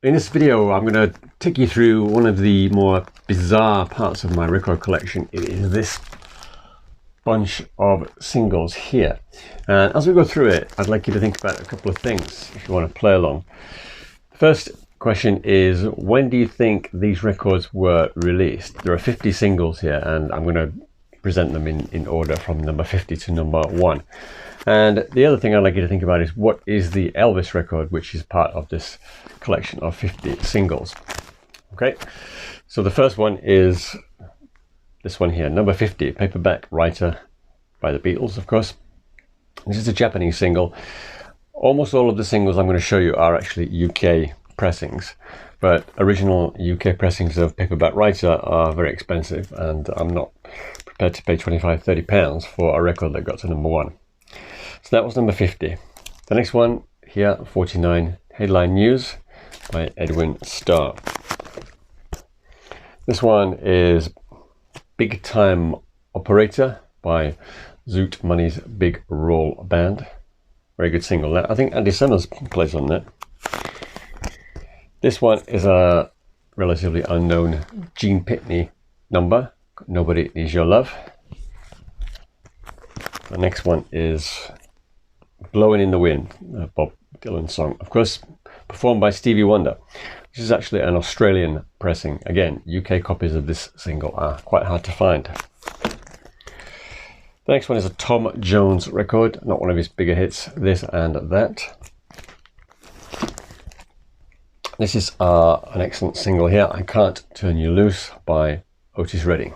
In this video, I'm going to take you through one of the more bizarre parts of my record collection. It is this bunch of singles here. And as we go through it, I'd like you to think about a couple of things if you want to play along. The first question is, when do you think these records were released? There are 50 singles here, and I'm going to present them in order from number 50 to number 1. And the other thing I'd like you to think about is, what is the Elvis record, which is part of this collection of 50 singles. Okay, so the first one is this one here, number 50, Paperback Writer by the Beatles, of course. This is a Japanese single. Almost all of the singles I'm going to show you are actually UK pressings, but original UK pressings of Paperback Writer are very expensive, and I'm not prepared to pay 25–30 pounds for a record that got to number 1. So that was number 50. The next one here, 49, Headline News by Edwin Starr. This one is Big Time Operator by Zoot Money's Big Roll Band. Very good single. I think Andy Summers plays on that. This one is a relatively unknown Gene Pitney number, Nobody Needs Your Love. The next one is Blowing in the Wind, a Bob Dylan song, of course, performed by Stevie Wonder. This is actually an Australian pressing. Again, UK copies of this single are quite hard to find. The next one is a Tom Jones record, not one of his bigger hits, This and That. This is an excellent single here, I Can't Turn You Loose by Otis Redding.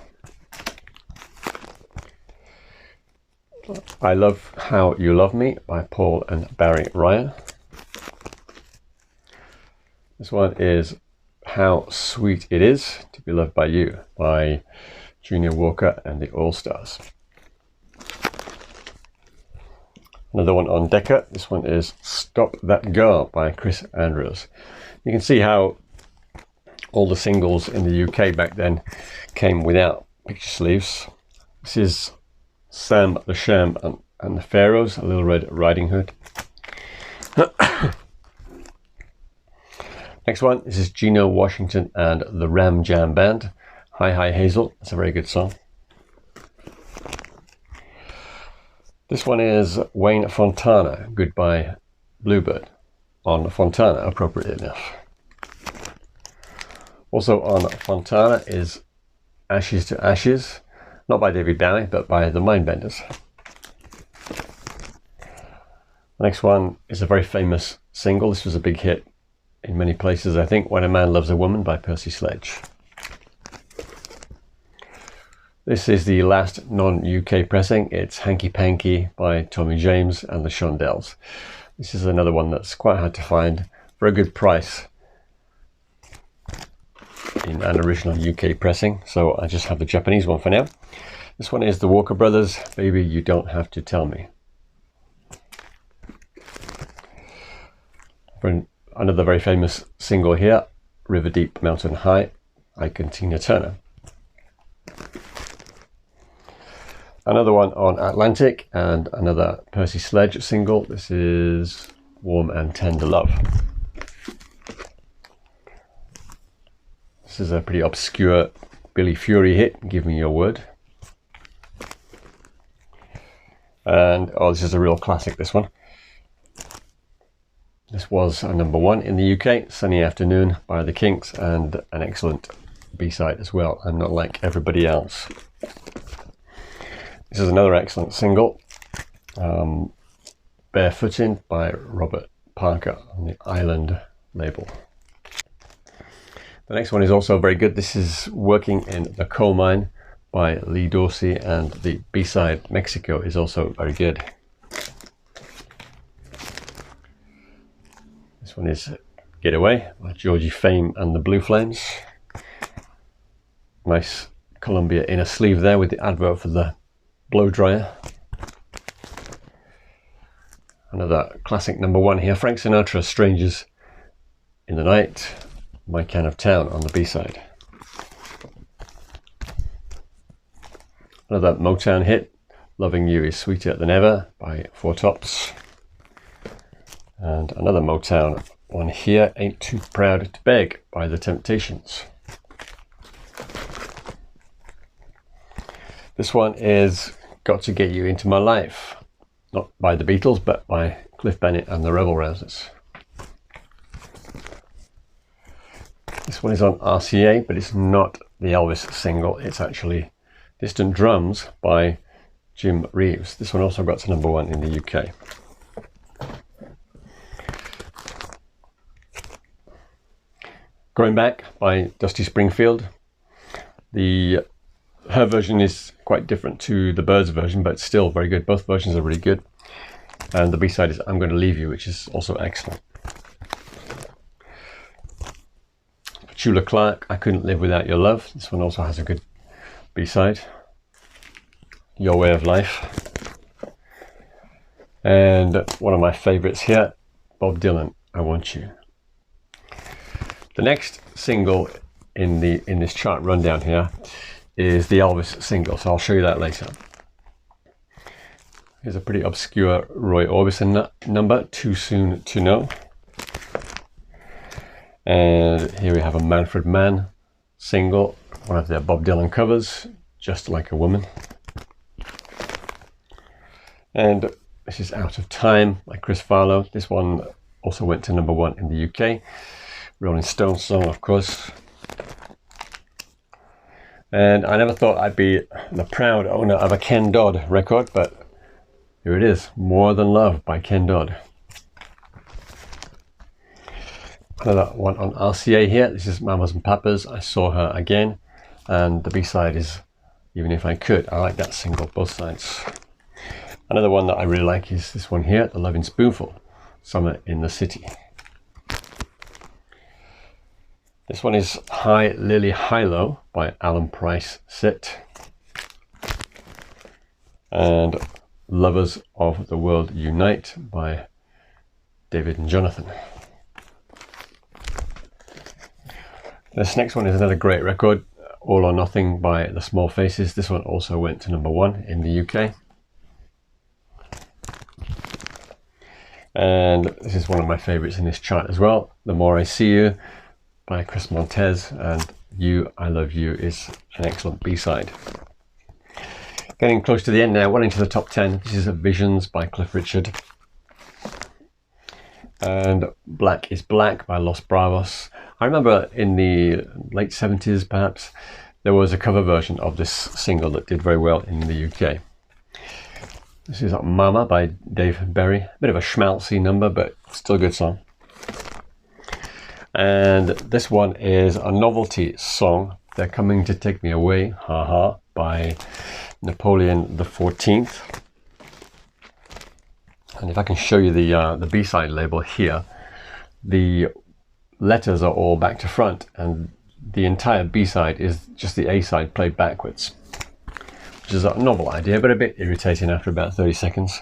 I Love How You Love Me by Paul and Barry Ryan. This one is How Sweet It Is to Be Loved by You by Junior Walker and the All-Stars. Another one on Decca. This one is Stop That Girl by Chris Andrews. You can see how all the singles in the UK back then came without picture sleeves. This is Sam the Sham and the Pharaohs, a Little Red Riding Hood. Next one, this is Gino Washington and the Ram Jam Band, Hi Hi Hazel. That's a very good song. This one is Wayne Fontana, Goodbye Bluebird, on Fontana, appropriately enough. Also on Fontana is Ashes to Ashes, not by David Bowie, but by the Mindbenders. The next one is a very famous single. This was a big hit in many places, I think, When a Man Loves a Woman by Percy Sledge. This is the last non-UK pressing. It's Hanky Panky by Tommy James and the Shondells. This is another one that's quite hard to find for a good price in an original UK pressing, so I just have the Japanese one for now. This one is the Walker Brothers, Baby You Don't Have to Tell Me. For another very famous single here, River Deep Mountain High, Ike and Tina Turner. Another one on Atlantic and another Percy Sledge single. This is Warm and Tender Love. This is a pretty obscure Billy Fury hit, Give Me Your Word. And oh, this is a real classic, this one. This was a number 1 in the UK, Sunny Afternoon by the Kinks, and an excellent B-side as well, I'm Not Like Everybody Else. This is another excellent single, Barefootin' by Robert Parker on the Island label. The next one is also very good. This is Working in the Coal Mine by Lee Dorsey, and the B-side Mexico is also very good. This one is Get Away by Georgie Fame and the Blue Flames. Nice Columbia inner sleeve there with the advert for the blow dryer. Another classic number 1 here, Frank Sinatra, Strangers in the Night, My Can of Town on the B-side. Another Motown hit, Loving You Is Sweeter Than Ever by Four Tops. And another Motown one here, Ain't Too Proud to Beg by The Temptations. This one is Got to Get You Into My Life, not by the Beatles, but by Cliff Bennett and the Rebel Rousers. This one is on RCA, but it's not the Elvis single. It's actually Distant Drums by Jim Reeves. This one also got to #1 in the UK. Going Back by Dusty Springfield. Her version is quite different to the Byrds version, but still very good. Both versions are really good. And the B-side is I'm Going to Leave You, which is also excellent. Petula Clark, I Couldn't Live Without Your Love. This one also has a good B-side. Your Way of Life. And one of my favorites here, Bob Dylan, I Want You. The next single in this chart rundown here is the Elvis single, so I'll show you that later. Here's a pretty obscure Roy Orbison number, Too Soon to Know. And here we have a Manfred Mann single, one of their Bob Dylan covers, Just Like a Woman. And this is Out of Time by Chris Farlowe. This one also went to #1 in the UK. Rolling Stones song, of course. And I never thought I'd be the proud owner of a Ken Dodd record, but here it is, More Than Love by Ken Dodd. Another one on RCA here. This is Mamas and Papas, I Saw Her Again. And the B-side is Even If I Could. I like that single, both sides. Another one that I really like is this one here, The Lovin' Spoonful, Summer in the City. This one is High Lily High Low by Alan Price Sit. And Lovers of the World Unite by David and Jonathan. This next one is another great record, All or Nothing by The Small Faces. This one also went to #1 in the UK. And this is one of my favorites in this chart as well, The More I See You by Chris Montez, and You, I Love You is an excellent B-side. Getting close to the end now, well into the top 10. This is Visions by Cliff Richard. And Black is Black by Los Bravos. I remember in the late 70s perhaps, there was a cover version of this single that did very well in the UK. This is Mama by Dave Berry. A bit of a schmaltzy number, but still a good song. And this one is a novelty song, They're Coming to Take Me Away, Ha Ha, by Napoleon XIV. And if I can show you the B-side label here, the letters are all back to front, and the entire B-side is just the A-side played backwards, which is a novel idea, but a bit irritating after about 30 seconds.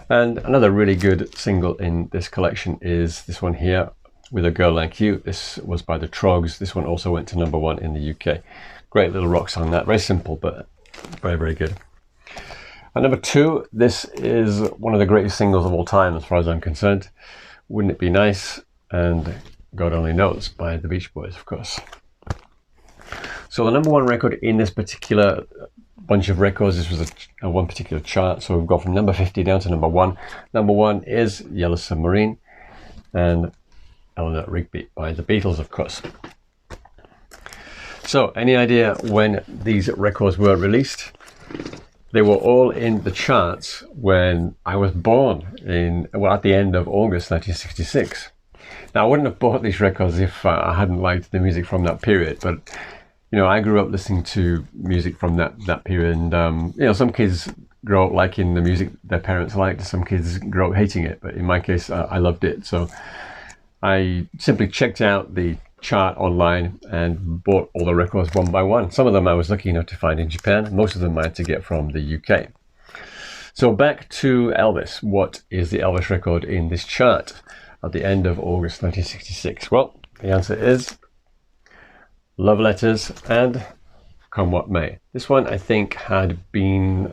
And another really good single in this collection is this one here, With a Girl Like You. This was by the Trogs. This one also went to #1 in the UK. Great little rock song, that. Very simple, but very, very good. And #2, this is one of the greatest singles of all time as far as I'm concerned. Wouldn't It Be Nice? And God Only Knows by the Beach Boys, of course. So the #1 record in this particular bunch of records, this was a one particular chart, so we've got from number 50 down to #1. #1 is Yellow Submarine and Eleanor Rigby by the Beatles, of course. So, any idea when these records were released? They were all in the charts when I was born at the end of August 1966. Now, I wouldn't have bought these records if I hadn't liked the music from that period, but you know, I grew up listening to music from that period, and you know, some kids grow up liking the music their parents liked, some kids grow up hating it, but in my case, I loved it. So I simply checked out the chart online and bought all the records one by one. Some of them I was lucky enough to find in Japan. Most of them I had to get from the UK. So back to Elvis. What is the Elvis record in this chart at the end of August 1966? Well, the answer is Love Letters and Come What May. This one I think had been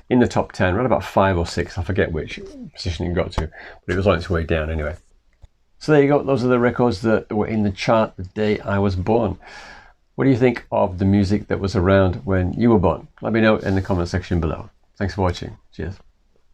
in the top 10, right about 5 or 6. I forget which position it got to, but it was on its way down anyway. So there you go. Those are the records that were in the chart the day I was born. What do you think of the music that was around when you were born? Let me know in the comment section below. Thanks for watching. Cheers.